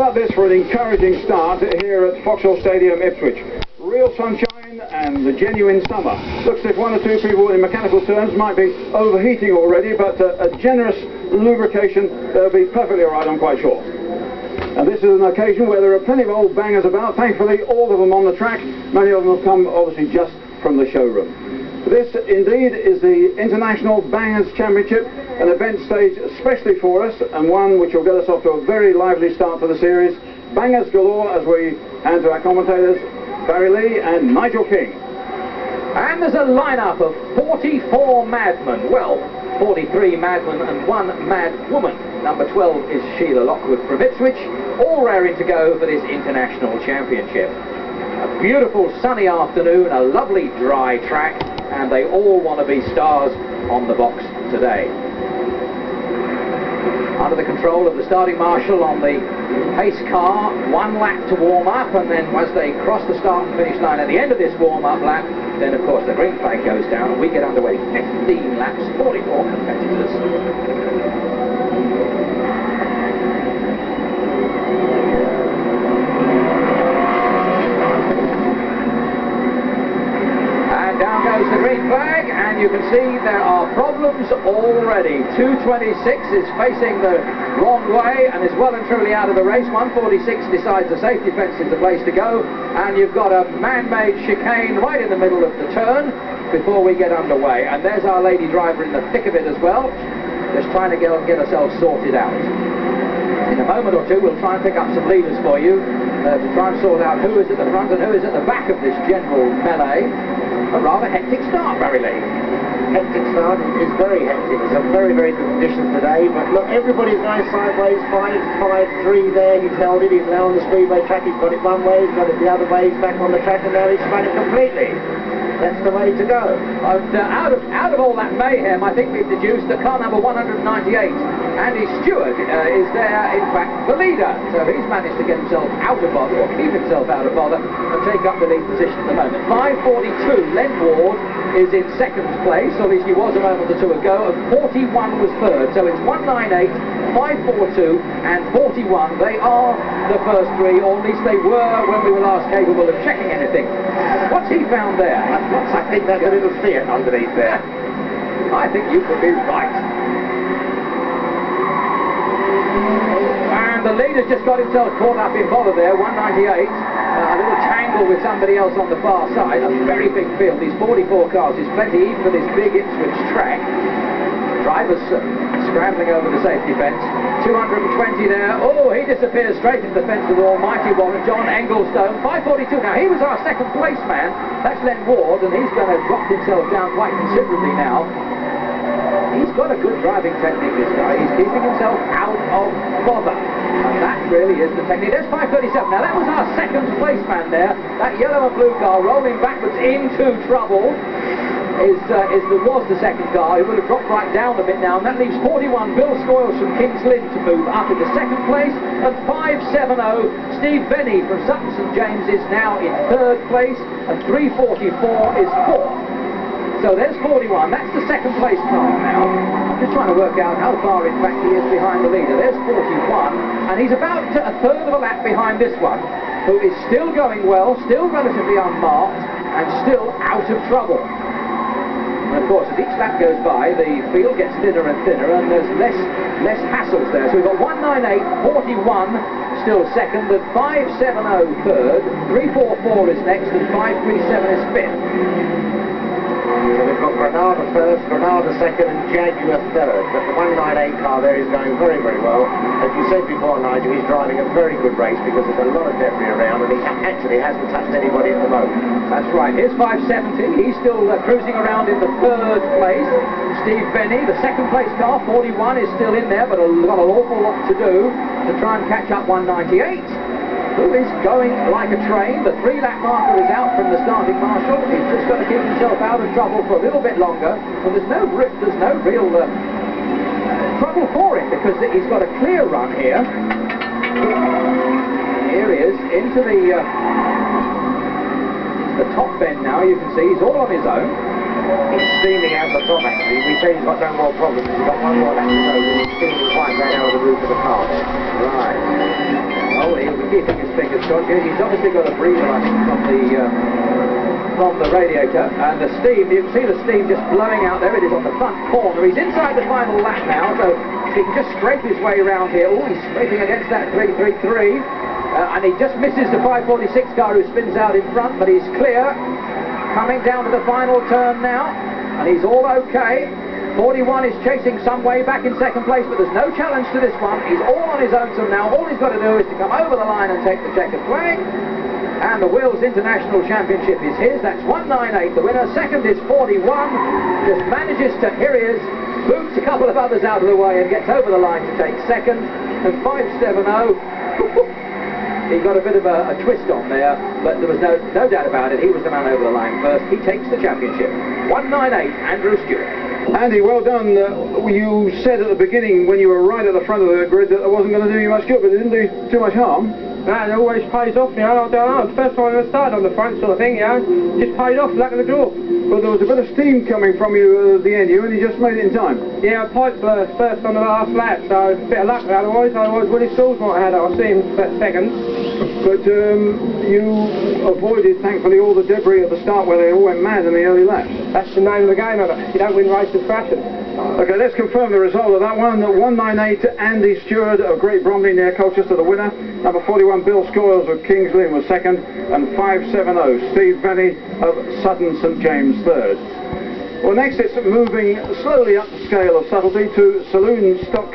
about this for an encouraging start here at Foxhall Stadium, Ipswich? Real sunshine and the genuine summer. Looks as if one or two people in mechanical terms might be overheating already, but a generous lubrication, they'll be perfectly alright, I'm quite sure. And this is an occasion where there are plenty of old bangers about. Thankfully, all of them on the track. Many of them have come, obviously, just from the showroom. This, indeed, is the International Bangers Championship, an event staged especially for us, and one which will get us off to a very lively start for the series. Bangers galore as we hand to our commentators, Barry Lee and Nigel King. And there's a lineup of 44 madmen. Well, 43 madmen and one mad woman. Number 12 is Sheila Lockwood from Ipswich, all raring to go for this International Championship. A beautiful sunny afternoon, a lovely dry track, and they all want to be stars on the box today. Under the control of the starting marshal on the pace car, 1 lap to warm up, and then as they cross the start and finish line at the end of this warm-up lap, then of course the green flag goes down and we get underway. 15 laps, 44 competitors. Down goes the green flag, and you can see there are problems already. 226 is facing the wrong way and is well and truly out of the race. 146 decides the safety fence is the place to go, and you've got a man-made chicane right in the middle of the turn before we get underway. And there's our lady driver in the thick of it as well, just trying to get ourselves sorted out. In a moment or two we'll try and pick up some leaders for you to try and sort out who is at the front and who is at the back of this general melee. A rather hectic start, Barry Lee. Hectic start is very hectic. It's a very, very good conditions today. But look, everybody's going sideways. 5-5-3 there. He's held it. He's now on the speedway track. He's got it one way. He's got it the other way. He's back on the track, and now he's spun it completely. That's the way to go. And out of all that mayhem, I think we've deduced that car number 198, Andy Stewart, is there, in fact, the leader. So he's managed to get himself out of bother, or keep himself out of bother, and take up the lead position at the moment. 542, Len Ward is in second place, or at least he was a moment or two ago, and 41 was third. So it's 198, 542, and 41. They are the first three, or at least they were when we were last capable of checking anything. What's he found there? I think that's a little Fiat underneath there. I think you could be right. And the leader's just got himself caught up in bother there, 198. A little tangle with somebody else on the far side. A very big field. These 44 cars is plenty even for this big Ipswich track. Drivers scrambling over the safety fence. 220 there. Oh, he disappears straight into the fence of the almighty Warren. John Engelstone, 542. Now, he was our second place man. That's Len Ward, and he's going to drop himself down quite considerably now. He's got a good driving technique, this guy. He's keeping himself out of bother. And that really is the technique. There's 537. Now, that was our second place man there. That yellow and blue car rolling backwards into trouble. Was the second car. He would have dropped right down a bit now, and that leaves 41 Bill Scoyles from Kings Lynn to move up into second place, and 570 Steve Benny from Sutton St James is now in third place, and 344 is fourth. So there's 41. That's the second place car now. I'm just trying to work out how far in fact he is behind the leader. There's 41, and he's about a third of a lap behind this one, who is still going well, still relatively unmarked, and still out of trouble. And of course, as each lap goes by, the field gets thinner and thinner, and there's less hassles there. So we've got 198, 41 still second, and 570 third, 344 is next, and 537 is fifth. So we've got Granada first, Granada second, and Jaguar third. But the 198 car there is going very, very well. As you said before, Nigel, he's driving a very good race because there's a lot of debris around, and he actually hasn't touched anybody at the moment. That's right. Here's 570. He's still cruising around in the third place. Steve Benny, the second place car, 41, is still in there, but got an awful lot to do to try and catch up 198. Who is going like a train. The 3-lap marker is out from the starting marshal. He's just got to keep himself out of trouble for a little bit longer. And there's no real trouble for him because he's got a clear run here. Here he is into the top bend now. You can see he's all on his own. He's steaming out the top actually. We say he's got no more problems. He's got one more lap to go. He's steaming quite right out of the roof of the car. Right. Oh, he'll be keeping his fingers crossed. He's obviously got a breather, I think, from the radiator, and the steam, you can see the steam just blowing out. There it is on the front corner. He's inside the final lap now, so he can just scrape his way around here. Oh, he's scraping against that 333, and he just misses the 546 car who spins out in front, but he's clear. Coming down to the final turn now, and he's all okay. 41 is chasing some way back in second place, but there's no challenge to this one. He's all on his own so now. All he's got to do is to come over the line and take the checkered flag. And the Wills International Championship is his. That's 198, the winner. Second is 41. Just manages to, here he is, boots a couple of others out of the way and gets over the line to take second. And 570, he got a bit of a twist on there, but there was no doubt about it. He was the man over the line first. He takes the championship. 198, Andrew Stewart. Andy, well done. You said at the beginning, when you were right at the front of the grid, that it wasn't going to do you much good, but it didn't do too much harm. No, it always pays off, you know. I don't know. The first time I started on the front sort of thing, you know, just paid off, luck of the draw. Well, there was a bit of steam coming from you at the end. You only just made it in time. Yeah, I piped first on the last lap, so a bit of luck otherwise Willie Stalls might have had it. I see him second. But you avoided, thankfully, all the debris at the start where they all went mad in the early laps. That's the name of the game, of it. You don't win races fashion. Okay, let's confirm the result of that one. 198, Andy Stewart of Great Bromley near Colchester, the winner. Number 41, Bill Scoyles of Kings Lynn was second. And 570, Steve Venny of Sutton St James third. Well, next it's moving slowly up the scale of subtlety to saloon stock